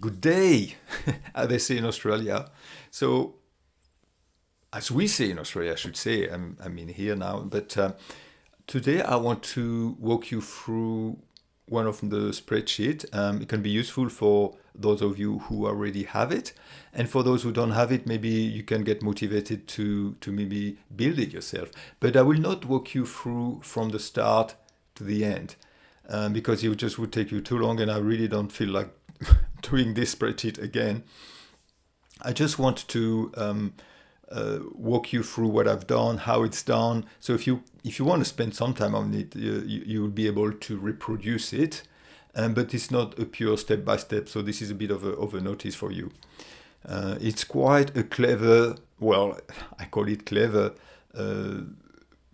Good day, as they say in Australia. So, as we say in Australia, I should say, I'm in here now, but today I want to walk you through one of the spreadsheet. It can be useful for those of you who already have it, and for those who don't have it, maybe you can get motivated to maybe build it yourself. But I will not walk you through from the start to the end, because it just would take you too long, and I really don't feel like doing this spreadsheet again. I just want to walk you through what I've done, how it's done. So if you want to spend some time on it, you will be able to reproduce it. But it's not a pure step by step. So this is a bit of a notice for you. It's quite a clever, well, I call it clever,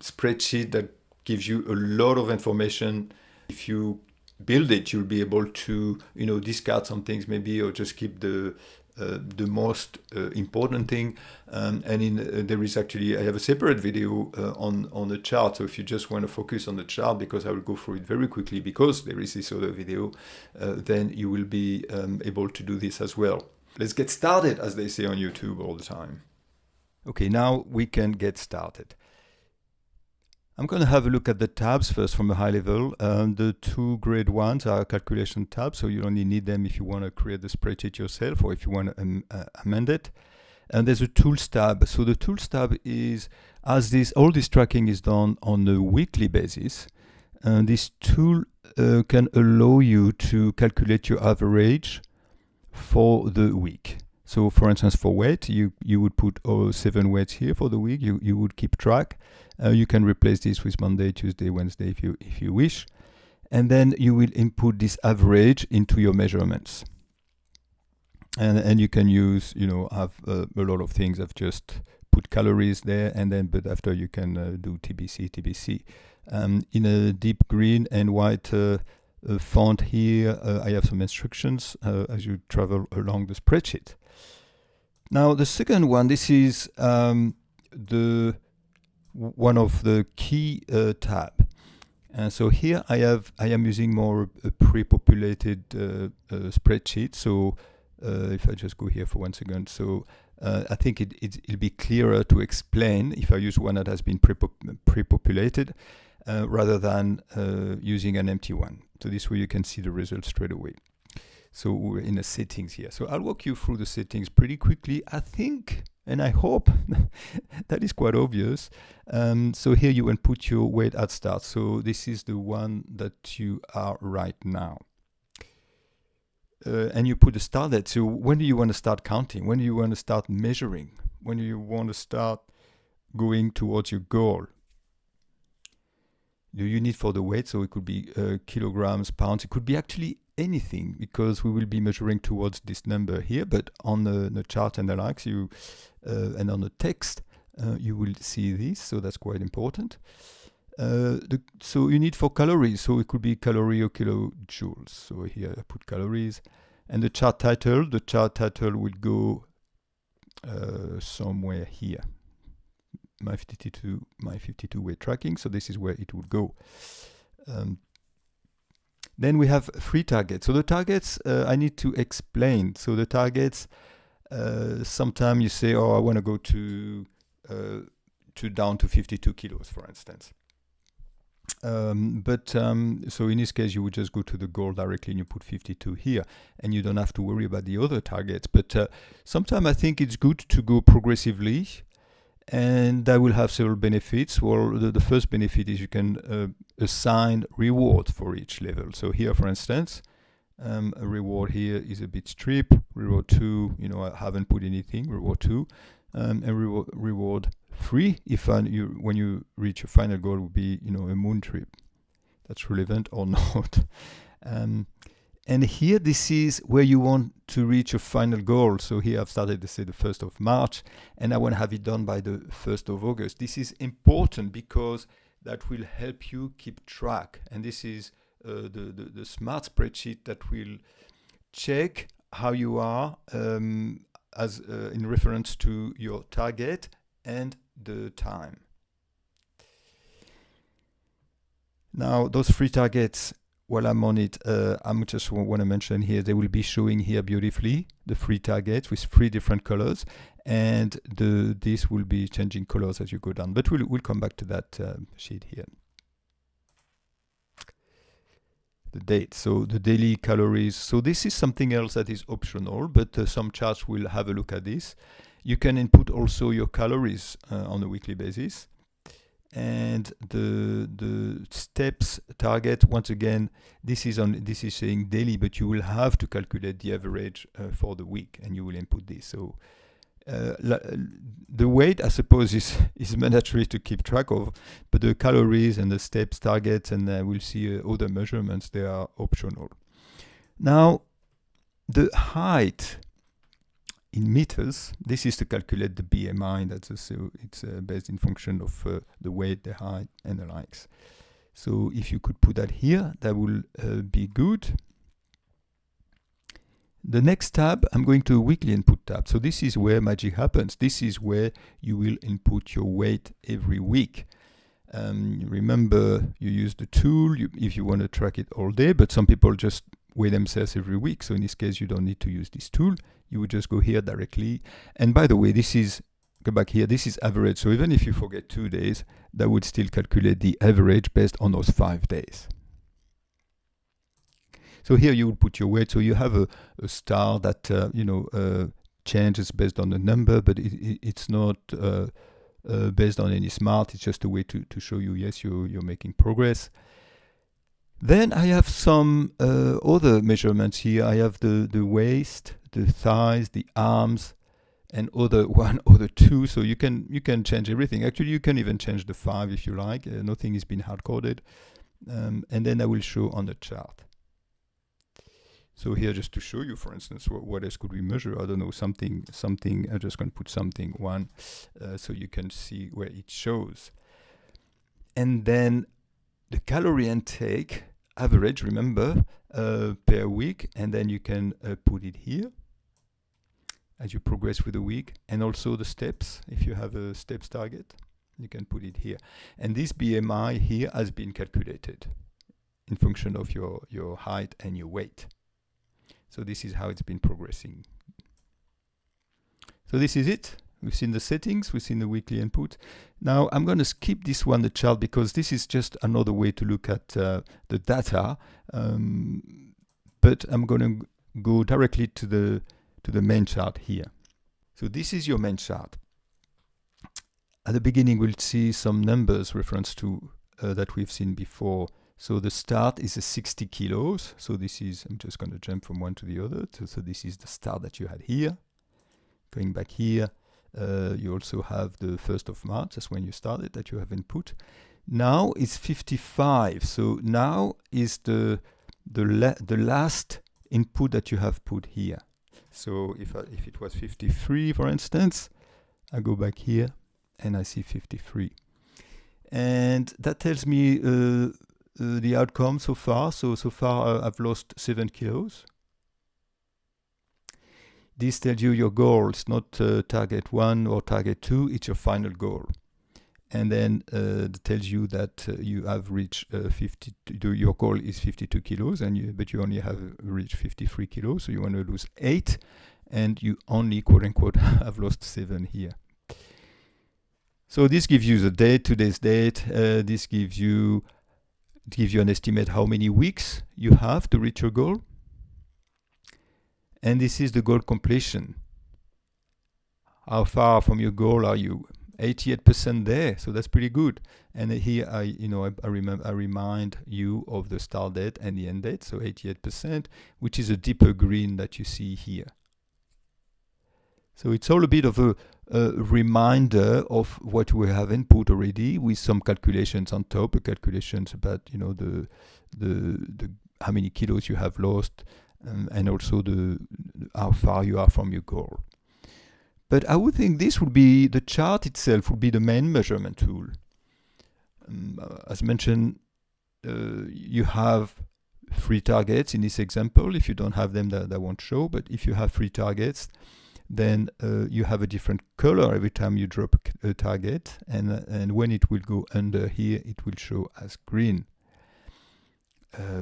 spreadsheet that gives you a lot of information. If you build it, you'll be able to, discard some things maybe, or just keep the most important thing. There is actually, I have a separate video on the chart. So if you just want to focus on the chart, because I will go through it very quickly, because there is this other video, then you will be able to do this as well. Let's get started, as they say on YouTube all the time. Okay, now we can get started. I'm going to have a look at the tabs first from a high level. The two grade ones are calculation tabs, so you only need them if you want to create the spreadsheet yourself or if you want to amend it. And there's a tools tab. So the tools tab is, all this tracking is done on a weekly basis. This tool can allow you to calculate your average for the week. So for instance, for weight, you would put 7 weights here for the week. You would keep track. You can replace this with Monday, Tuesday, Wednesday if you wish. And then you will input this average into your measurements. And you can use, have a lot of things. I've just put calories there, but after you can do TBC. In a deep green and white font here, I have some instructions as you travel along the spreadsheet. Now the second one, this is one of the key tab. And so here I am using more a pre-populated spreadsheet. So if I just go here for 1 second, so I think it'll be clearer to explain if I use one that has been pre-populated rather than using an empty one. So this way you can see the results straight away. So we're in the settings here. So I'll walk you through the settings pretty quickly. I think, and I hope that is quite obvious. So here you input your weight at start. So this is the one that you are right now. And you put a start date. So when do you want to start counting? When do you want to start measuring? When do you want to start going towards your goal? Do you need for the weight? So it could be kilograms, pounds. It could be actually anything, because we will be measuring towards this number here. But on the chart and the likes, and on the text, you will see this. So that's quite important. So you need for calories. So it could be calorie or kilojoules. So here I put calories. And the chart title will go somewhere here. My 52 weight tracking. So this is where it would go. Then we have free targets. So the targets I need to explain. So the targets, sometimes you say, I want to go to down to 52 kilos, for instance. So in this case, you would just go to the goal directly and you put 52 here, and you don't have to worry about the other targets. But sometimes I think it's good to go progressively, and that will have several benefits. Well, the first benefit is you can assign rewards for each level. So here, for instance, a reward here is a bit strip. Reward 2, I haven't put anything. Reward 2, and reward 3, when you reach your final goal, would be a moon trip. That's relevant or not. And here, this is where you want to reach your final goal. So here I've started to say the 1st of March, and I want to have it done by the 1st of August. This is important because that will help you keep track. And this is the smart spreadsheet that will check how you are in reference to your target and the time. Now, those 3 targets, while I'm on it, I just want to mention here, they will be showing here beautifully the 3 targets with 3 different colors, and this will be changing colors as you go down. But we'll come back to that sheet here. The date, so the daily calories. So this is something else that is optional, but some charts will have a look at this. You can input also your calories on a weekly basis. And the steps target, once again, this is saying daily, but you will have to calculate the average for the week, and you will input this. So the weight, I suppose, is mandatory to keep track of, but the calories and the steps targets, and we'll see other measurements, they are optional. Now, the height in meters, this is to calculate the BMI. It's based in function of the weight, the height, and the likes. So if you could put that here, that will be good. The next tab, I'm going to a weekly input tab. So this is where magic happens. This is where you will input your weight every week. Remember, you use the tool if you want to track it all day, but some people just weigh themselves every week. So in this case, you don't need to use this tool. You would just go here directly. And by the way, go back here, this is average. So even if you forget 2 days, that would still calculate the average based on those 5 days. So here you would put your weight. So you have a star that changes based on the number, but it's not based on any smart. It's just a way to show you, yes, you're making progress. Then I have some other measurements here. I have the waist, the thighs, the arms, and other 1 or 2. So you can change everything. Actually, you can even change the 5 if you like. Nothing has been hard-coded. And then I will show on the chart. So here, just to show you, for instance, what else could we measure? I don't know, something. I'm just going to put something 1, so you can see where it shows. And then the calorie intake average, remember, per week, and then you can put it here as you progress with the week, and also the steps. If you have a steps target, you can put it here. And this BMI here has been calculated in function of your height and your weight. So this is how it's been progressing. So this is it. We've seen the settings, we've seen the weekly input. Now I'm going to skip this one, the chart, because this is just another way to look at the data. But I'm going to go directly to the main chart here. So this is your main chart. At the beginning, we'll see some numbers reference to that we've seen before. So the start is 60 kilos. So this is, I'm just going to jump from one to the other. So this is the start that you had here. Going back here, you also have the 1st of March. That's when you started, that you have input. Now it's 55. So now is the last input that you have put here. So if it was 53, for instance, I go back here and I see 53. And that tells me the outcome so far. So far I've lost 7 kilos. This tells you your goal. It's not target 1 or target 2, it's your final goal. And then it tells you that you have reached 52, your goal is 52 kilos, but you only have reached 53 kilos, so you want to lose 8, and you only, quote unquote, have lost 7 here. So this gives you the date, today's date. This gives you an estimate how many weeks you have to reach your goal. And this is the goal completion. How far from your goal are you? 88% there, so that's pretty good. And here I remind you of the start date and the end date, so 88%, which is a deeper green that you see here. So it's all a bit of a reminder of what we have input already, with some calculations on top, calculations about the how many kilos you have lost, and also how far you are from your goal. But I would think this would be, the chart itself would be the main measurement tool. As mentioned, you have 3 targets in this example. If you don't have them, that won't show. But if you have 3 targets, then you have a different color every time you drop a target. And when it will go under here, it will show as green.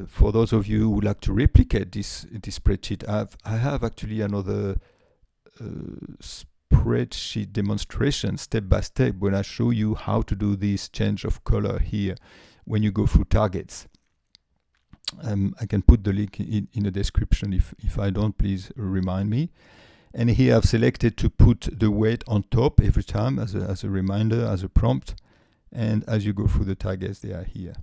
for those of you who would like to replicate this spreadsheet, I have actually another spreadsheet demonstration step by step when I show you how to do this change of color here when you go through targets. I can put the link in the description. If I don't, please remind me. And here I've selected to put the weight on top every time as a reminder, as a prompt. And as you go through the targets, they are here.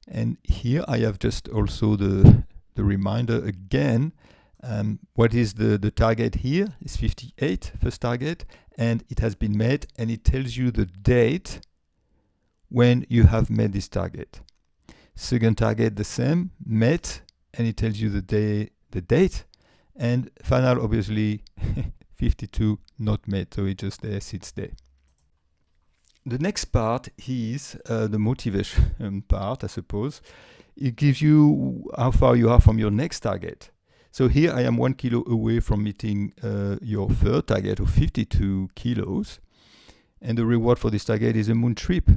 And here I have just also the reminder again. What is the target here? It's 58, first target, and it has been met, and it tells you the date when you have met this target. Second target, the same, met, and it tells you the date, and final, obviously, 52, not met, so it just sits there. The next part is the motivation part, I suppose. It gives you how far you are from your next target. So here I am 1 kilo away from meeting your third target of 52 kilos. And the reward for this target is a moon trip.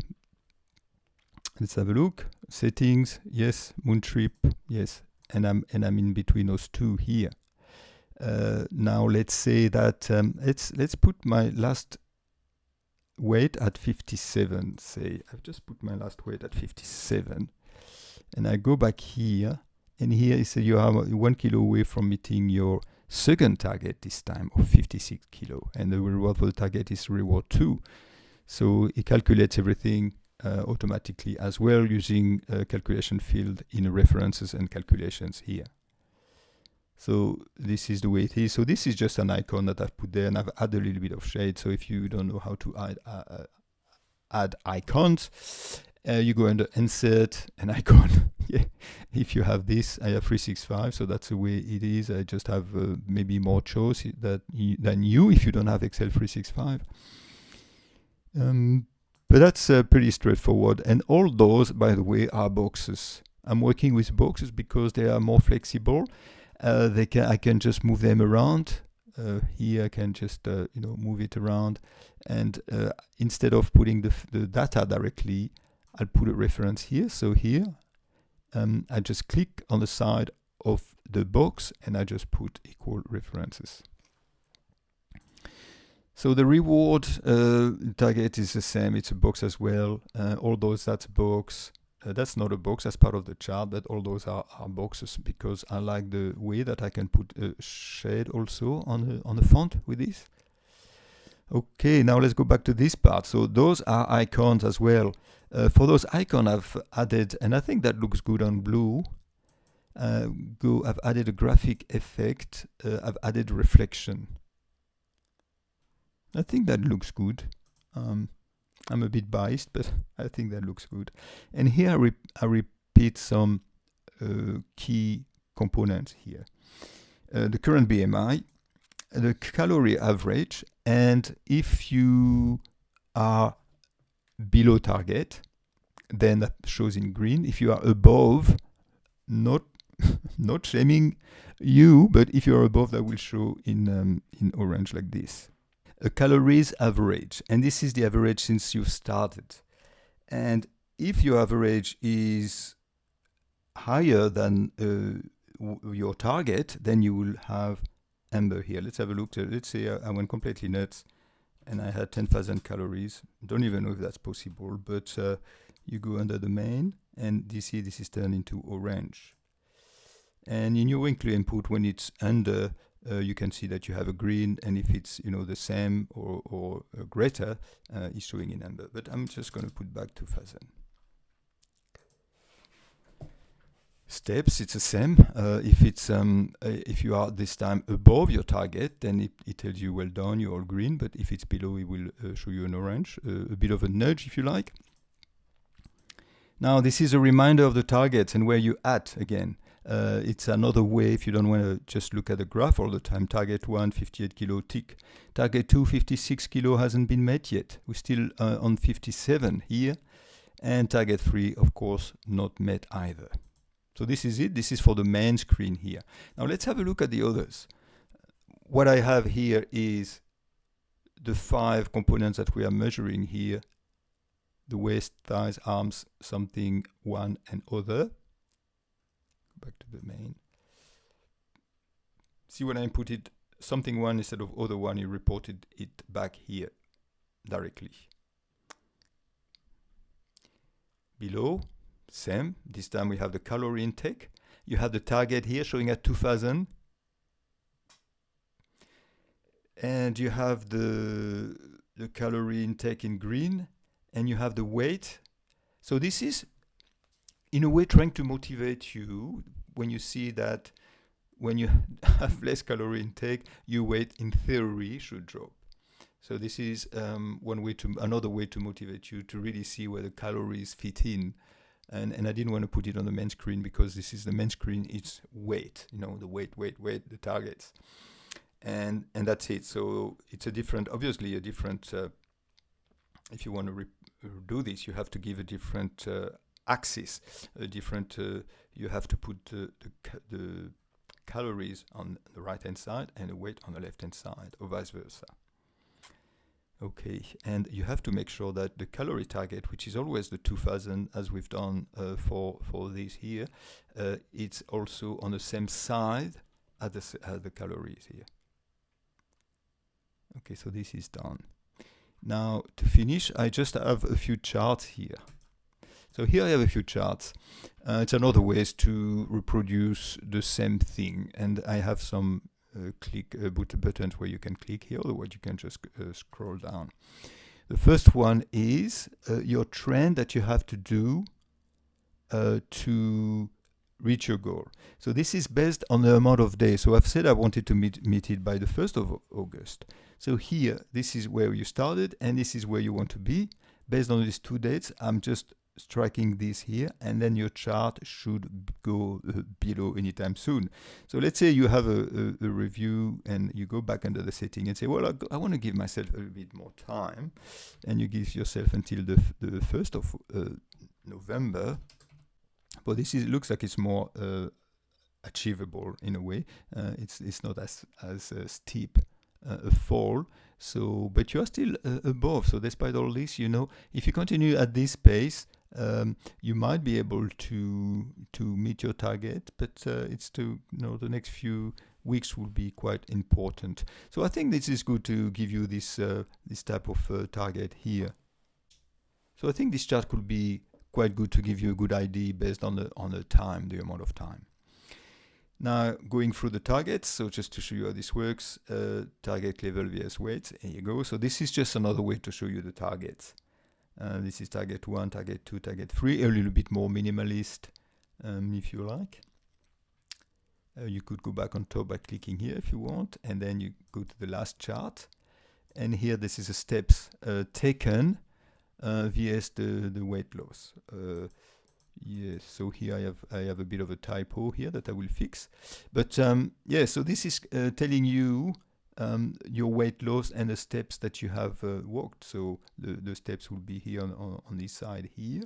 Let's have a look. Settings, yes. Moon trip, yes. And I'm in between those two here. Now let's say that let's put my last weight at 57. Say I've just put my last weight at 57, and I go back here, and here it says you are 1 kilo away from meeting your second target this time of 56 kilo, and the reward for the target is reward 2. So it calculates everything automatically as well using a calculation field in references and calculations here. So this is the way it is. So this is just an icon that I've put there, and I've added a little bit of shade. So if you don't know how to add icons, you go under Insert an icon. Yeah. If you have this, I have 365, so that's the way it is. I just have maybe more choice than you if you don't have Excel 365. But that's pretty straightforward. And all those, by the way, are boxes. I'm working with boxes because they are more flexible. I can just move them around. Here I can just move it around, and instead of putting the data directly, I'll put a reference here. So here I just click on the side of the box and I just put equal references. So the reward target is the same. It's a box as well. All those, that's a box. That's not a box, that's part of the chart, but all those are boxes because I like the way that I can put a shade also on the font with this. Okay, now let's go back to this part. So those are icons as well. For those icons I've added, and I think that looks good on blue, I've added a graphic effect, I've added reflection. I think that looks good. I'm a bit biased, but I think that looks good. And here I repeat some key components here. The current BMI, the calorie average, and if you are below target, then that shows in green. If you are above, not shaming you, but if you are above, that will show in orange like this. A calories average, and this is the average since you've started. And if your average is higher than your target, then you will have amber here. Let's have a look. Let's say I went completely nuts and I had 10,000 calories. Don't even know if that's possible, but you go under the main, and this is turned into orange. And in your weekly input, when it's under, you can see that you have a green, and if it's the same or greater, it's showing in amber. But I'm just going to put back 2,000. Steps, it's the same. If you are this time above your target, then it tells you well done, you're all green. But if it's below, it will show you an orange, a bit of a nudge if you like. Now this is a reminder of the targets and where you're at again. It's another way if you don't want to just look at the graph all the time. Target 1, 58 kilo, tick. Target 2, 56 kilo hasn't been met yet. We're still on 57 here. And target 3, of course, not met either. So this is it. This is for the main screen here. Now let's have a look at the others. What I have here is the 5 components that we are measuring here the waist, thighs, arms, something, one, and other. Go back to the main. See, when I inputted something one instead of other one, it reported it back here directly. Below, same. This time we have the calorie intake. You have the target here showing at 2000. And you have the calorie intake in green. And you have the weight. So this is, in a way, trying to motivate you when you see that when you have less calorie intake, your weight, in theory, should drop. So this is another way to motivate you to really see where the calories fit in. And I didn't want to put it on the main screen because this is the main screen. It's weight, the weight, the targets. And that's it. So it's obviously a different, if you want to do this, you have to give a different axis, you have to put the calories on the right-hand side and the weight on the left-hand side, or vice versa. Okay, and you have to make sure that the calorie target, which is always the 2000, as we've done for this here, it's also on the same side as the calories here. Okay, so this is done. Now, to finish, I just have a few charts here. So here I have a few charts. It's another ways to reproduce the same thing. And I have some buttons where you can click here, otherwise you can just scroll down. The first one is your trend that you have to do to reach your goal. So this is based on the amount of days. So I've said I wanted to meet it by the 1st of August. So here, this is where you started, and this is where you want to be. Based on these two dates, I'm just striking this here, and then your chart should go below anytime soon. So let's say you have a review, and you go back under the setting and say, well, I want to give myself a little bit more time, and you give yourself until the 1st of November. But this looks like it's more achievable in a way. It's not as steep a fall. So, but you are still above. So despite all this, if you continue at this pace, you might be able to meet your target. But it's the next few weeks will be quite important. So I think this is good to give you this type of target here. So I think this chart could be quite good to give you a good idea based on the time, the amount of time. Now, going through the targets, so just to show you how this works, target level vs weight, here you go. So this is just another way to show you the targets. This is target 1, target 2, target 3, a little bit more minimalist, if you like. You could go back on top by clicking here if you want, and then you go to the last chart. And here, this is the steps taken vs the weight loss. Yes, so here I have a bit of a typo here that I will fix. But yeah, so this is telling you your weight loss and the steps that you have walked. So the steps will be here on this side here,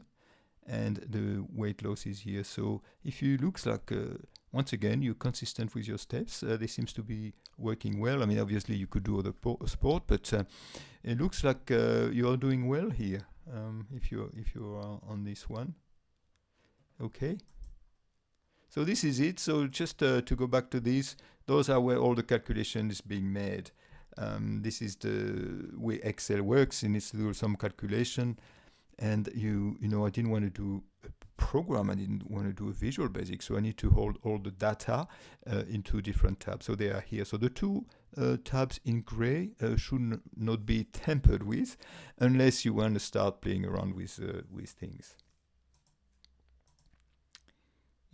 and the weight loss is here. So if you looks like once again you're consistent with your steps, this seems to be working well. I mean, obviously you could do other sport, but it looks like you are doing well here. If you're on this one. Okay, so this is it. So just to go back to this, those are where all the calculation is being made. This is the way Excel works. It needs to do some calculation, and I didn't want to do a program. I didn't want to do a Visual Basic, so I need to hold all the data into different tabs. So they are here. So the two tabs in gray should not be tampered with, unless you want to start playing around with things.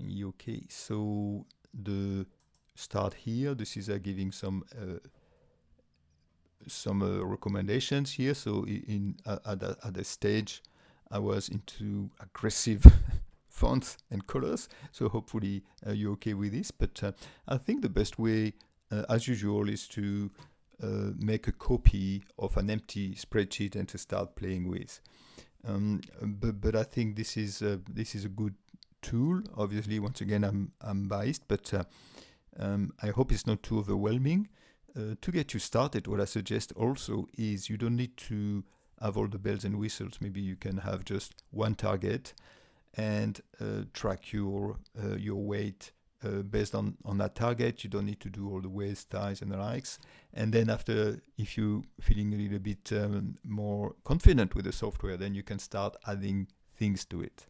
Okay, so the start here, this is giving some recommendations here. So at the stage, I was into aggressive fonts and colors. So hopefully you're okay with this. But I think the best way, as usual, is to make a copy of an empty spreadsheet and to start playing with. But I think this is a good tool. Obviously, once again, I'm biased, but I hope it's not too overwhelming. To get you started, what I suggest also is you don't need to have all the bells and whistles. Maybe you can have just one target and track your weight based on that target. You don't need to do all the weights, ties, and the likes. And then after, if you're feeling a little bit more confident with the software, then you can start adding things to it.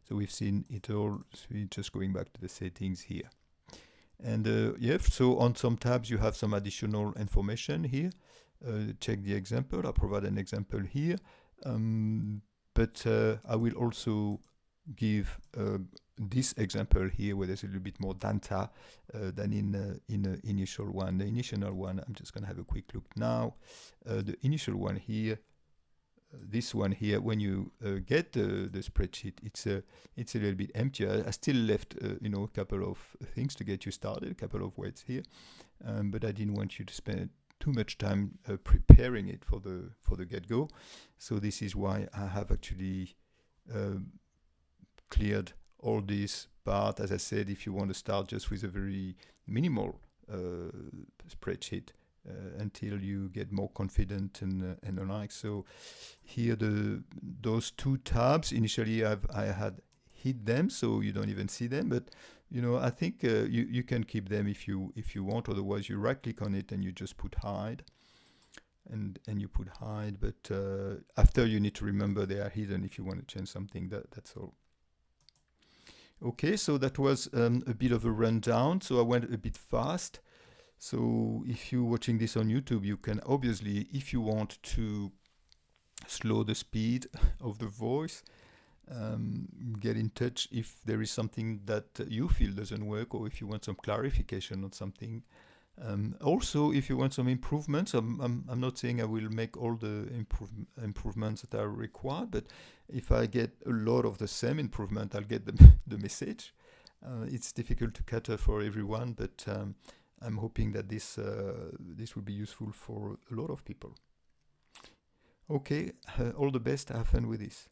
So we've seen it all. So we're just going back to the settings here. And yeah, so on some tabs you have some additional information here. Check the example. I provide an example here. But I will also give this example here where there's a little bit more data than in the initial one. The initial one, I'm just going to have a quick look now. The initial one here, this one here, when you get the spreadsheet, it's a little bit emptier. I still left a couple of things to get you started, a couple of weights here, but I didn't want you to spend too much time preparing it for the get-go. So this is why I have actually cleared all this part. As I said, if you want to start just with a very minimal spreadsheet until you get more confident and the like. So here those two tabs, initially I had hid them so you don't even see them, but I think you can keep them if you want. Otherwise you right click on it and you just put hide and you put hide, but after you need to remember they are hidden if you want to change something. That's all. Okay, so that was a bit of a rundown. So I went a bit fast. So if you're watching this on YouTube, you can obviously, if you want to slow the speed of the voice, get in touch if there is something that you feel doesn't work, or if you want some clarification on something. Also, if you want some improvements, I'm not saying I will make all the improvements that are required, but if I get a lot of the same improvement, I'll get the message. It's difficult to cater for everyone, but I'm hoping that this will be useful for a lot of people. Okay, all the best. Have fun with this.